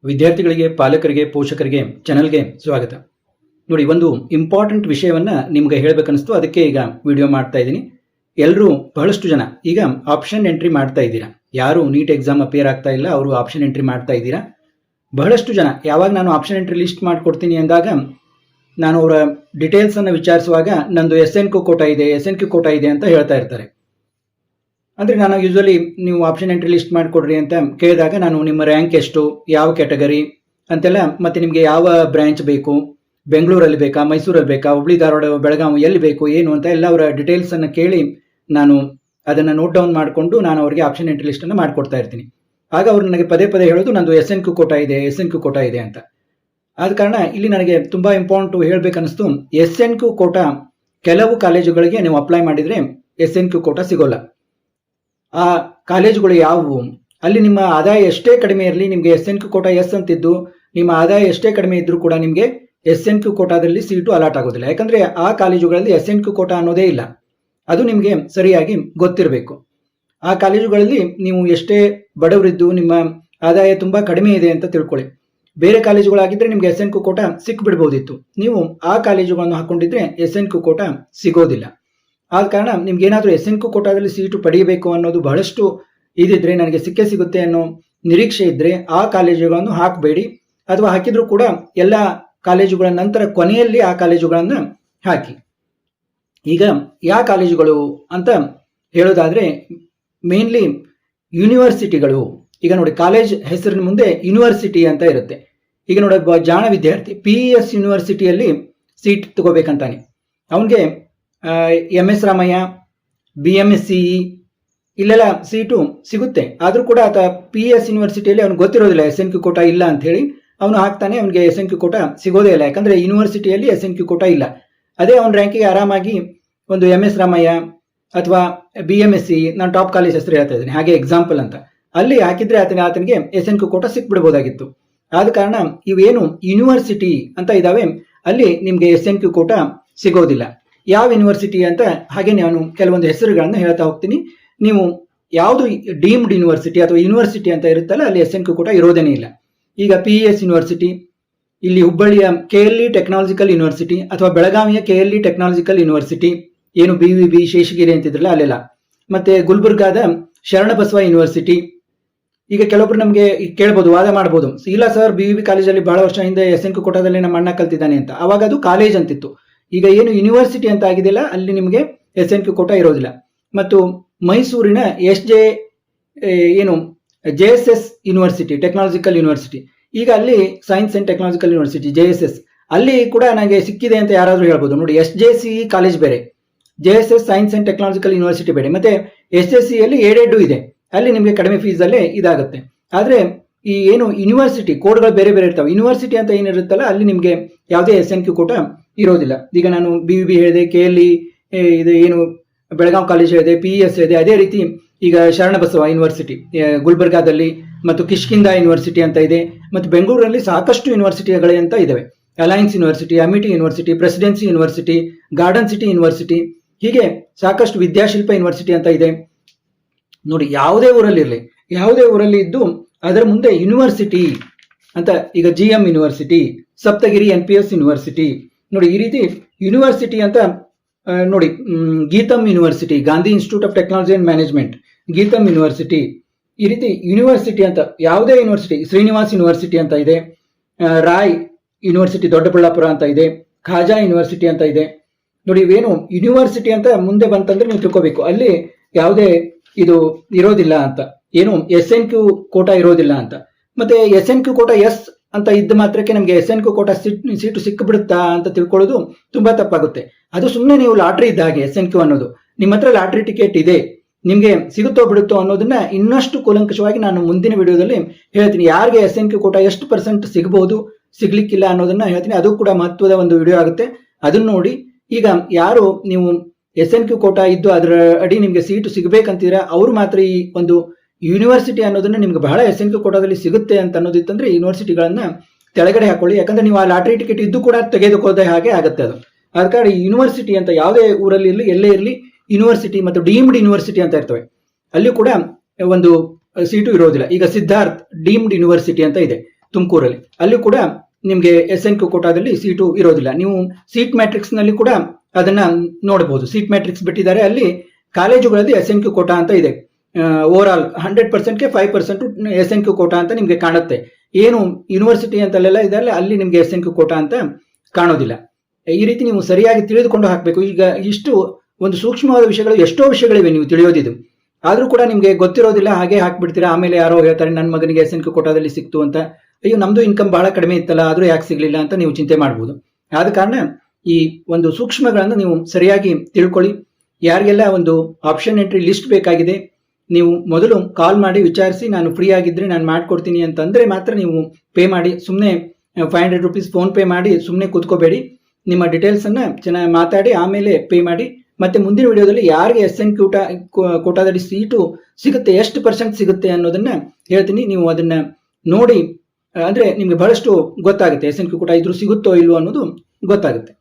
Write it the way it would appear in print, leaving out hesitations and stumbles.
ವಿದ್ಯಾರ್ಥಿಗಳಿಗೆ, ಪಾಲಕರಿಗೆ, ಪೋಷಕರಿಗೆ ಚಾನಲ್ಗೆ ಸ್ವಾಗತ. ನೋಡಿ, ಒಂದು ಇಂಪಾರ್ಟೆಂಟ್ ವಿಷಯವನ್ನ ನಿಮ್ಗೆ ಹೇಳಬೇಕನ್ನಿಸ್ತು, ಅದಕ್ಕೆ ಈಗ ವಿಡಿಯೋ ಮಾಡ್ತಾ ಇದ್ದೀನಿ. ಎಲ್ಲರೂ ಬಹಳಷ್ಟು ಜನ ಈಗ ಆಪ್ಷನ್ ಎಂಟ್ರಿ ಮಾಡ್ತಾ ಇದ್ದೀರಾ. ಯಾರು ನೀಟ್ ಎಕ್ಸಾಮ್ ಅಪಿಯರ್ ಆಗ್ತಾ ಇಲ್ಲ ಅವರು ಆಪ್ಷನ್ ಎಂಟ್ರಿ ಮಾಡ್ತಾ ಇದ್ದೀರಾ. ಬಹಳಷ್ಟು ಜನ ಯಾವಾಗ ನಾನು ಆಪ್ಷನ್ ಎಂಟ್ರಿ ಲಿಸ್ಟ್ ಮಾಡಿಕೊಡ್ತೀನಿ ಅಂದಾಗ ನಾನು ಅವರ ಡೀಟೇಲ್ಸ್ ಅನ್ನು ವಿಚಾರಿಸುವಾಗ ನಂದು SNQ ಕೋಟಾ ಇದೆ, SNQ ಕೋಟಾ ಇದೆ ಅಂತ ಹೇಳ್ತಾ ಇರ್ತಾರೆ. ಅಂದರೆ ನಾನು ಯೂಶ್ವಲಿ ನೀವು ಆಪ್ಷನ್ ಎಂಟ್ರಿ ಲಿಸ್ಟ್ ಮಾಡಿಕೊಡ್ರಿ ಅಂತ ಕೇಳಿದಾಗ ನಾನು ನಿಮ್ಮ ರ್ಯಾಂಕ್ ಎಷ್ಟು, ಯಾವ ಕ್ಯಾಟಗರಿ ಅಂತೆಲ್ಲ, ಮತ್ತು ನಿಮಗೆ ಯಾವ ಬ್ರ್ಯಾಂಚ್ ಬೇಕು, ಬೆಂಗಳೂರಲ್ಲಿ ಬೇಕಾ, ಮೈಸೂರಲ್ಲಿ ಬೇಕಾ, ಹುಬ್ಳಿ, ಧಾರವಾಡ, ಬೆಳಗಾವಿ ಎಲ್ಲಿ ಬೇಕು ಏನು ಅಂತ ಎಲ್ಲ ಅವರ ಡೀಟೇಲ್ಸನ್ನು ಕೇಳಿ ನಾನು ಅದನ್ನು ನೋಟ್ ಡೌನ್ ಮಾಡಿಕೊಂಡು ನಾನು ಅವರಿಗೆ ಆಪ್ಷನ್ ಎಂಟ್ರಿ ಲಿಸ್ಟನ್ನು ಮಾಡಿಕೊಡ್ತಾ ಇರ್ತೀನಿ. ಆಗ ಅವರು ನನಗೆ ಪದೇ ಪದೇ ಹೇಳೋದು ನಂದು SNQ ಕೋಟಾ ಇದೆ, SNQ ಕೋಟಾ ಇದೆ ಅಂತ. ಆದ ಕಾರಣ ಇಲ್ಲಿ ನನಗೆ ತುಂಬ ಇಂಪಾರ್ಟೆಂಟು ಹೇಳಬೇಕನ್ನಿಸ್ತು. SNQ ಕೋಟಾ ಕೆಲವು ಕಾಲೇಜುಗಳಿಗೆ ನೀವು ಅಪ್ಲೈ ಮಾಡಿದರೆ SNQ ಕೋಟಾ ಸಿಗೋಲ್ಲ. ಆ ಕಾಲೇಜುಗಳು ಯಾವುವು, ಅಲ್ಲಿ ನಿಮ್ಮ ಆದಾಯ ಎಷ್ಟೇ ಕಡಿಮೆ ಇರಲಿ, ನಿಮಗೆ SNQ ಕೋಟಾ ಎಸ್ ಅಂತಿದ್ದು ನಿಮ್ಮ ಆದಾಯ ಎಷ್ಟೇ ಕಡಿಮೆ ಇದ್ರೂ ಕೂಡ ನಿಮಗೆ SNQ ಕೋಟಾದಲ್ಲಿ ಸೀಟು ಅಲಾಟ್ ಆಗೋದಿಲ್ಲ. ಯಾಕಂದರೆ ಆ ಕಾಲೇಜುಗಳಲ್ಲಿ SNQ ಕೋಟಾ ಅನ್ನೋದೇ ಇಲ್ಲ. ಅದು ನಿಮಗೆ ಸರಿಯಾಗಿ ಗೊತ್ತಿರಬೇಕು. ಆ ಕಾಲೇಜುಗಳಲ್ಲಿ ನೀವು ಎಷ್ಟೇ ಬಡವರಿದ್ದು ನಿಮ್ಮ ಆದಾಯ ತುಂಬ ಕಡಿಮೆ ಇದೆ ಅಂತ ತಿಳ್ಕೊಳ್ಳಿ, ಬೇರೆ ಕಾಲೇಜುಗಳಾಗಿದ್ದರೆ ನಿಮಗೆ SNQ ಕೋಟಾ ಸಿಕ್ಬಿಡ್ಬೋದಿತ್ತು. ನೀವು ಆ ಕಾಲೇಜುಗಳನ್ನು ಹಾಕೊಂಡಿದ್ರೆ SNQ ಕೋಟಾ ಸಿಗೋದಿಲ್ಲ. ಆದ ಕಾರಣ ನಿಮ್ಗೆ ಏನಾದರೂ SNQ ಕೋಟಾದಲ್ಲಿ ಸೀಟು ಪಡೆಯಬೇಕು ಅನ್ನೋದು ಬಹಳಷ್ಟು ಇದಿದ್ರೆ, ನನಗೆ ಸಿಕ್ಕೇ ಸಿಗುತ್ತೆ ಅನ್ನೋ ನಿರೀಕ್ಷೆ ಇದ್ದರೆ ಆ ಕಾಲೇಜುಗಳನ್ನು ಹಾಕಬೇಡಿ. ಅಥವಾ ಹಾಕಿದ್ರೂ ಕೂಡ ಎಲ್ಲ ಕಾಲೇಜುಗಳ ನಂತರ ಕೊನೆಯಲ್ಲಿ ಆ ಕಾಲೇಜುಗಳನ್ನು ಹಾಕಿ. ಈಗ ಯಾವ ಕಾಲೇಜುಗಳು ಅಂತ ಹೇಳೋದಾದರೆ ಮೇನ್ಲಿ ಯೂನಿವರ್ಸಿಟಿಗಳು. ಈಗ ನೋಡಿ, ಕಾಲೇಜ್ ಹೆಸರಿನ ಮುಂದೆ ಯೂನಿವರ್ಸಿಟಿ ಅಂತ ಇರುತ್ತೆ. ಈಗ ನೋಡಿ, ಒಬ್ಬ ಜಾಣ ವಿದ್ಯಾರ್ಥಿ PES ಯೂನಿವರ್ಸಿಟಿಯಲ್ಲಿ ಸೀಟ್ ತಗೋಬೇಕಂತಾನೆ, ಅವನಿಗೆ MS ರಾಮಯ್ಯ, BMSCE ಇಲ್ಲೆಲ್ಲ ಸೀಟು ಸಿಗುತ್ತೆ. ಆದರೂ ಕೂಡ ಆತ PES ಯೂನಿವರ್ಸಿಟಿಯಲ್ಲಿ ಅವ್ನಿಗೆ ಗೊತ್ತಿರೋದಿಲ್ಲ SNQ ಕೋಟಾ ಇಲ್ಲ ಅಂತ ಹೇಳಿ ಅವನು ಹಾಕ್ತಾನೆ. ಅವನಿಗೆ SNQ ಕೋಟಾ ಸಿಗೋದೇ ಇಲ್ಲ, ಯಾಕಂದರೆ ಯೂನಿವರ್ಸಿಟಿಯಲ್ಲಿ SNQ ಕೋಟಾ ಇಲ್ಲ. ಅದೇ ಅವನ ರ್ಯಾಂಕಿಗೆ ಆರಾಮಾಗಿ ಒಂದು MS ರಾಮಯ್ಯ ಅಥವಾ BMSCE, ನಾನು ಟಾಪ್ ಕಾಲೇಜ್ ಹೆಸರು ಹೇಳ್ತಾ ಇದ್ದೀನಿ ಹಾಗೆ ಎಕ್ಸಾಂಪಲ್ ಅಂತ, ಅಲ್ಲಿ ಹಾಕಿದ್ರೆ ಆತನಿಗೆ SNQ ಕೋಟಾ ಸಿಕ್ಬಿಡ್ಬೋದಾಗಿತ್ತು. ಆದ ಕಾರಣ ಇವೇನು ಯೂನಿವರ್ಸಿಟಿ ಅಂತ ಇದ್ದಾವೆ ಅಲ್ಲಿ ನಿಮಗೆ SNQ ಕೋಟಾ ಸಿಗೋದಿಲ್ಲ. ಯಾವ ಯೂನಿವರ್ಸಿಟಿ ಅಂತ ಹಾಗೆ ನಾನು ಕೆಲವೊಂದು ಹೆಸರುಗಳನ್ನು ಹೇಳ್ತಾ ಹೋಗ್ತೀನಿ. ನೀವು ಯಾವುದು ಡೀಮ್ಡ್ ಯೂನಿವರ್ಸಿಟಿ ಅಥವಾ ಯೂನಿವರ್ಸಿಟಿ ಅಂತ ಇರುತ್ತಲ್ಲ ಅಲ್ಲಿ SNQ ಕೋಟಾ ಇರೋದೇನೇ ಇಲ್ಲ. ಈಗ PES ಯೂನಿವರ್ಸಿಟಿ, ಇಲ್ಲಿ ಹುಬ್ಬಳ್ಳಿಯ KLE ಟೆಕ್ನಾಲಜಿಕಲ್ ಯೂನಿವರ್ಸಿಟಿ ಅಥವಾ ಬೆಳಗಾವಿಯ KLE ಟೆಕ್ನಾಲಜಿಕಲ್ ಯೂನಿವರ್ಸಿಟಿ, ಏನು BVB ಶೇಷಗಿರಿ ಅಂತಿದ್ರಲ್ಲ ಅಲ್ಲೆಲ್ಲ, ಮತ್ತೆ ಗುಲ್ಬರ್ಗಾದ ಶರಣಬಸವ ಯೂನಿವರ್ಸಿಟಿ. ಈಗ ಕೆಲವೊಬ್ರು ನಮಗೆ ಕೇಳ್ಬೋದು, ವಾದ ಮಾಡ್ಬೋದು, ಇಲ್ಲ ಸರ್ BVB ಕಾಲೇಜಲ್ಲಿ ಬಹಳ ವರ್ಷ ಹಿಂದೆ SNQ ಕೋಟಾದಲ್ಲಿ ನಮ್ಮ ಅಣ್ಣ ಕಲ್ತಿದ್ದಾನೆ ಅಂತ. ಅವಾಗ ಅದು ಕಾಲೇಜ್ ಅಂತಿತ್ತು. ಈಗ ಏನು ಯೂನಿವರ್ಸಿಟಿ ಅಂತ ಆಗಿದೆಯಲ್ಲ ಅಲ್ಲಿ ನಿಮಗೆ SNQ ಕೋಟಾ ಇರೋದಿಲ್ಲ. ಮತ್ತು ಮೈಸೂರಿನ JSS ಯೂನಿವರ್ಸಿಟಿ ಟೆಕ್ನಾಲಜಿಕಲ್ ಯೂನಿವರ್ಸಿಟಿ, ಈಗ ಅಲ್ಲಿ science and technological university JSS, ಅಲ್ಲಿ ಕೂಡ ನನಗೆ ಸಿಕ್ಕಿದೆ ಅಂತ ಯಾರಾದರೂ ಹೇಳ್ಬೋದು. ನೋಡಿ, SJCE ಕಾಲೇಜ್ ಬೇರೆ, JSS science and technological university ಬೇರೆ, ಮತ್ತೆ SJCEಯಲ್ಲಿ ಏಡೆಡ್ ಇದೆ, ಅಲ್ಲಿ ನಿಮಗೆ ಕಡಿಮೆ ಫೀಸಲ್ಲೇ ಇದಾಗುತ್ತೆ. ಆದರೆ ಈ ಏನು ಯೂನಿವರ್ಸಿಟಿ ಕೋಡ್ಗಳು ಬೇರೆ ಬೇರೆ ಇರ್ತವೆ. ಯೂನಿವರ್ಸಿಟಿ ಅಂತ ಏನಿರುತ್ತಲ್ಲ ಅಲ್ಲಿ ನಿಮಗೆ ಯಾವುದೇ SNQ ಕೋಟಾ ಇರೋದಿಲ್ಲ. ಈಗ ನಾನು BVB ಹೇಳಿದೆ, KLE ಇದು ಏನು ಬೆಳಗಾವಿ ಕಾಲೇಜ್ ಹೇಳಿದೆ, PES ಹೇಳಿದೆ. ಅದೇ ರೀತಿ ಈಗ ಶರಣಬಸವ ಯೂನಿವರ್ಸಿಟಿ ಗುಲ್ಬರ್ಗಾದಲ್ಲಿ, ಮತ್ತು ಕಿಷ್ಕಿಂಧ ಯೂನಿವರ್ಸಿಟಿ ಅಂತ ಇದೆ, ಮತ್ತು ಬೆಂಗಳೂರಲ್ಲಿ ಸಾಕಷ್ಟು ಯೂನಿವರ್ಸಿಟಿಗಳೇ ಅಂತ ಇದ್ದಾವೆ. Alliance university, Amity university, presidency university, garden city university, ಹೀಗೆ ಸಾಕಷ್ಟು ವಿದ್ಯಾಶಿಲ್ಪ ಯೂನಿವರ್ಸಿಟಿ ಅಂತ ಇದೆ. ನೋಡಿ, ಯಾವುದೇ ಊರಲ್ಲಿ ಇದ್ದು ಅದರ ಮುಂದೆ ಯೂನಿವರ್ಸಿಟಿ ಅಂತ, ಈಗ GM university, Saptagiri NPS university, ನೋಡಿ ಈ ರೀತಿ ಯೂನಿವರ್ಸಿಟಿ ಅಂತ ನೋಡಿ. GITAM university, Gandhi institute of technology and management, GITAM university, ಈ ರೀತಿ ಯೂನಿವರ್ಸಿಟಿ ಅಂತ ಯಾವುದೇ ಯೂನಿವರ್ಸಿಟಿ, ಶ್ರೀನಿವಾಸ್ ಯೂನಿವರ್ಸಿಟಿ ಅಂತ ಇದೆ, ರಾಯ್ ಯೂನಿವರ್ಸಿಟಿ ದೊಡ್ಡಬಳ್ಳಾಪುರ ಅಂತ ಇದೆ, ಖಾಜಾ ಯೂನಿವರ್ಸಿಟಿ ಅಂತ ಇದೆ. ನೋಡಿ, ಇವೇನು ಯೂನಿವರ್ಸಿಟಿ ಅಂತ ಮುಂದೆ ಬಂತಂದ್ರೆ ನೀವು ತಿಳ್ಕೋಬೇಕು ಅಲ್ಲಿ ಯಾವುದೇ ಇದು ಇರೋದಿಲ್ಲ ಅಂತ, ಏನು SNQ ಕೋಟಾ ಇರೋದಿಲ್ಲ ಅಂತ. ಮತ್ತೆ SNQ ಕೋಟಾ ಎಸ್ ಅಂತ ಇದ್ದ ಮಾತ್ರಕ್ಕೆ ನಮಗೆ SNQ ಕೋಟಾ ಸೀಟು ಸಿಕ್ಕಿಬಿಡುತ್ತಾ ಅಂತ ತಿಳ್ಕೊಳ್ಳೋದು ತುಂಬಾ ತಪ್ಪಾಗುತ್ತೆ. ಅದು ಸುಮ್ಮನೆ ನೀವು ಲಾಟ್ರಿ ಇದ್ದ ಹಾಗೆ. SNQ ಅನ್ನೋದು ನಿಮ್ಮ ಹತ್ರ ಲಾಟ್ರಿ ಟಿಕೆಟ್ ಇದೆ, ನಿಮಗೆ ಸಿಗುತ್ತೋ ಬಿಡುತ್ತೋ ಅನ್ನೋದನ್ನ ಇನ್ನಷ್ಟು ಕೂಲಂಕಷವಾಗಿ ನಾನು ಮುಂದಿನ ವಿಡಿಯೋದಲ್ಲಿ ಹೇಳ್ತೀನಿ. ಯಾರಿಗೆ SNQ ಕೋಟಾ ಎಷ್ಟು % ಸಿಗಬಹುದು, ಸಿಗ್ಲಿಕ್ಕಿಲ್ಲ ಅನ್ನೋದನ್ನ ಹೇಳ್ತೀನಿ. ಅದು ಕೂಡ ಮಹತ್ವದ ಒಂದು ವಿಡಿಯೋ ಆಗುತ್ತೆ, ಅದನ್ನ ನೋಡಿ. ಈಗ ಯಾರು ನೀವು SNQ ಕೋಟಾ ಇದ್ದು ಅದರ ಅಡಿ ನಿಮಗೆ ಸೀಟು ಸಿಗಬೇಕಂತೀರ ಅವರು ಮಾತ್ರ ಈ ಒಂದು ಯೂನಿವರ್ಸಿಟಿ ಅನ್ನೋದನ್ನ ನಿಮ್ಗೆ ಬಹಳ SNQ ಕೋಟಾದಲ್ಲಿ ಸಿಗುತ್ತೆ ಅಂತ ಅನ್ನೋದಿತ್ತಂದ್ರೆ ಯೂನಿವರ್ಸಿಟಿಗಳನ್ನ ತೆಳಗಡೆ ಹಾಕೊಳ್ಳಿ. ಯಾಕಂದ್ರೆ ನೀವು ಆ ಲಾಟ್ರಿ ಟಿಕೆಟ್ ಇದ್ದು ಕೂಡ ತೆಗೆದುಕೊಳ್ಳದೆ ಹಾಗೆ ಆಗುತ್ತೆ ಅದು. ಆದ ಕಾರಣ ಯೂನಿವರ್ಸಿಟಿ ಅಂತ ಯಾವುದೇ ಊರಲ್ಲಿ ಇರಲಿ, ಎಲ್ಲೇ ಇರಲಿ, ಯೂನಿವರ್ಸಿಟಿ ಮತ್ತು ಡೀಮ್ಡ್ ಯೂನಿವರ್ಸಿಟಿ ಅಂತ ಇರ್ತವೆ, ಅಲ್ಲಿ ಕೂಡ ಒಂದು ಸೀಟು ಇರೋದಿಲ್ಲ. ಈಗ ಸಿದ್ಧಾರ್ಥ್ ಡೀಮ್ಡ್ ಯೂನಿವರ್ಸಿಟಿ ಅಂತ ಇದೆ, ತುಮಕೂರಲ್ಲಿ. ಅಲ್ಲಿ ಕೂಡ ನಿಮಗೆ SNQ ಕೋಟಾದಲ್ಲಿ ಸೀಟು ಇರೋದಿಲ್ಲ. ನೀವು ಸೀಟ್ ಮ್ಯಾಟ್ರಿಕ್ಸ್ ನಲ್ಲಿ ಕೂಡ ಅದನ್ನ ನೋಡಬಹುದು. ಸೀಟ್ ಮ್ಯಾಟ್ರಿಕ್ಸ್ ಬಿಟ್ಟಿದ್ದಾರೆ, ಅಲ್ಲಿ ಕಾಲೇಜುಗಳಲ್ಲಿ SNQ ಕೋಟಾ ಅಂತ ಇದೆ. ಓವರ್ ಆಲ್ 100%ಗೆ 5% SNQ ಕೋಟಾ ಅಂತ ನಿಮ್ಗೆ ಕಾಣುತ್ತೆ. ಏನು ಯೂನಿವರ್ಸಿಟಿ ಅಂತಲ್ಲೆಲ್ಲ ಇದೆಲ್ಲ ಅಲ್ಲಿ ನಿಮ್ಗೆ SNQ ಕೋಟಾ ಅಂತ ಕಾಣೋದಿಲ್ಲ. ಈ ರೀತಿ ನೀವು ಸರಿಯಾಗಿ ತಿಳಿದುಕೊಂಡು ಹಾಕಬೇಕು. ಈಗ ಇಷ್ಟು ಒಂದು ಸೂಕ್ಷ್ಮವಾದ ವಿಷಯಗಳು, ಎಷ್ಟೋ ವಿಷಯಗಳಿವೆ ನೀವು ತಿಳಿಯೋದಿದು, ಆದ್ರೂ ಕೂಡ ನಿಮ್ಗೆ ಗೊತ್ತಿರೋದಿಲ್ಲ, ಹಾಗೆ ಹಾಕ್ಬಿಡ್ತೀರಾ. ಆಮೇಲೆ ಯಾರೋ ಹೇಳ್ತಾರೆ ನನ್ನ ಮಗನಿಗೆ SNQ ಕೋಟಾದಲ್ಲಿ ಸಿಕ್ತು ಅಂತ, ಅಯ್ಯೋ ನಮ್ದು ಇನ್ಕಮ್ ಬಹಳ ಕಡಿಮೆ ಇತ್ತಲ್ಲ ಆದ್ರೂ ಯಾಕೆ ಸಿಗ್ಲಿಲ್ಲ ಅಂತ ನೀವು ಚಿಂತೆ ಮಾಡಬಹುದು. ಆದ ಕಾರಣ ಈ ಒಂದು ಸೂಕ್ಷ್ಮಗಳನ್ನು ನೀವು ಸರಿಯಾಗಿ ತಿಳ್ಕೊಳ್ಳಿ. ಯಾರಿಗೆಲ್ಲ ಒಂದು ಆಪ್ಷನ್ ಎಂಟ್ರಿ ಲಿಸ್ಟ್ ಬೇಕಾಗಿದೆ, ನೀವು ಮೊದಲು ಕಾಲ್ ಮಾಡಿ ವಿಚಾರಿಸಿ, ನಾನು ಫ್ರೀ ಆಗಿದ್ರೆ ನಾನು ಮಾಡ್ಕೊಡ್ತೀನಿ ಅಂತಂದ್ರೆ ಮಾತ್ರ ನೀವು ಪೇ ಮಾಡಿ. ಸುಮ್ಮನೆ 500 rupees ಫೋನ್ ಪೇ ಮಾಡಿ ಸುಮ್ಮನೆ ಕೂತ್ಕೋಬೇಡಿ. ನಿಮ್ಮ ಡೀಟೇಲ್ಸ್ ಅನ್ನ ಚೆನ್ನಾಗಿ ಮಾತಾಡಿ ಆಮೇಲೆ ಪೇ ಮಾಡಿ. ಮತ್ತೆ ಮುಂದಿನ ವಿಡಿಯೋದಲ್ಲಿ ಯಾರಿಗೆ SNQ ಕೋಟಾದಲ್ಲಿ ಸೀಟು ಸಿಗುತ್ತೆ, ಎಷ್ಟು % ಸಿಗುತ್ತೆ ಅನ್ನೋದನ್ನ ಹೇಳ್ತೀನಿ. ನೀವು ಅದನ್ನ ನೋಡಿ ಅಂದ್ರೆ ನಿಮ್ಗೆ ಬಹಳಷ್ಟು ಗೊತ್ತಾಗುತ್ತೆ. SNQ ಕೋಟಾ ಇದ್ರೂ ಸಿಗುತ್ತೋ ಇಲ್ವೋ ಅನ್ನೋದು ಗೊತ್ತಾಗುತ್ತೆ.